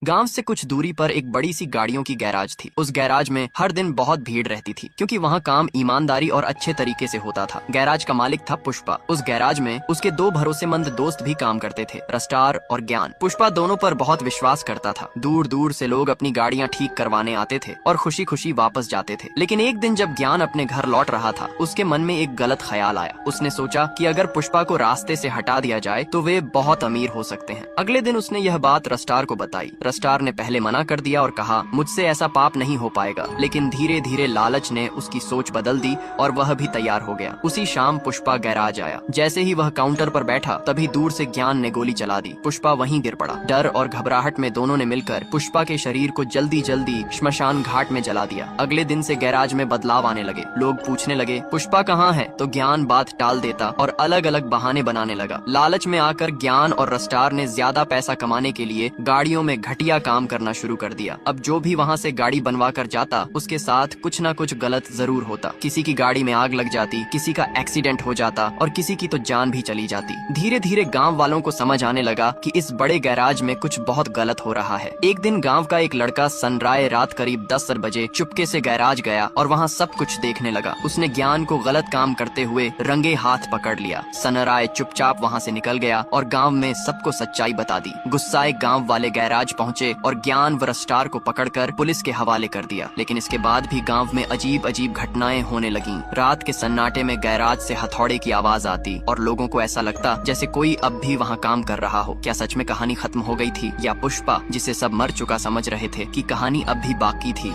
गांव से कुछ दूरी पर एक बड़ी सी गाड़ियों की गैराज थी। उस गैराज में हर दिन बहुत भीड़ रहती थी क्योंकि वहाँ काम ईमानदारी और अच्छे तरीके से होता था। गैराज का मालिक था पुष्पा। उस गैराज में उसके दो भरोसेमंद दोस्त भी काम करते थे, रस्टार और ज्ञान। पुष्पा दोनों पर बहुत विश्वास करता था। दूर दूर से लोग अपनी गाड़ियाँ ठीक करवाने आते थे और खुशी खुशी वापस जाते थे। लेकिन एक दिन जब ज्ञान अपने घर लौट रहा था, उसके मन में एक गलत ख्याल आया। उसने सोचा कि अगर पुष्पा को रास्ते से हटा दिया जाए तो वे बहुत अमीर हो सकते हैं। अगले दिन उसने यह बात रस्टार को बताई। रस्टार ने पहले मना कर दिया और कहा, मुझसे ऐसा पाप नहीं हो पाएगा। लेकिन धीरे धीरे लालच ने उसकी सोच बदल दी और वह भी तैयार हो गया। उसी शाम पुष्पा गैराज आया। जैसे ही वह काउंटर पर बैठा, तभी दूर से ज्ञान ने गोली चला दी। पुष्पा वहीं गिर पड़ा। डर और घबराहट में दोनों ने मिलकर पुष्पा के शरीर को जल्दी जल्दी श्मशान घाट में जला दिया। अगले दिन से गैराज में बदलाव आने लगे। लोग पूछने लगे, पुष्पा कहाँ है? तो ज्ञान बात टाल देता और अलग अलग बहाने बनाने लगा। लालच में आकर ज्ञान और रस्टार ने ज्यादा पैसा कमाने के लिए गाड़ियों में घटिया काम करना शुरू कर दिया। अब जो भी वहाँ से गाड़ी बनवा कर जाता, उसके साथ कुछ न कुछ गलत जरूर होता। किसी की गाड़ी में आग लग जाती, किसी का एक्सीडेंट हो जाता और किसी की तो जान भी चली जाती। धीरे धीरे गांव वालों को समझ आने लगा कि इस बड़े गैराज में कुछ बहुत गलत हो रहा है। एक दिन गांव का एक लड़का सनराय रात करीब 10 बजे चुपके से गैराज गया और वहाँ सब कुछ देखने लगा। उसने ज्ञान को गलत काम करते हुए रंगे हाथ पकड़ लिया। सनराय चुपचाप वहाँ से निकल गया और गाँव में सबको सच्चाई बता दी। गुस्साए गाँव वाले गैराज पहुँचे और ज्ञान व रस्टार को पकड़कर पुलिस के हवाले कर दिया। लेकिन इसके बाद भी गांव में अजीब अजीब घटनाएं होने लगीं। रात के सन्नाटे में गैराज से हथौड़े की आवाज आती और लोगों को ऐसा लगता जैसे कोई अब भी वहां काम कर रहा हो। क्या सच में कहानी खत्म हो गई थी, या पुष्पा जिसे सब मर चुका समझ रहे थे की कहानी अब भी बाकी थी?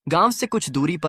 गांव से कुछ दूरी पर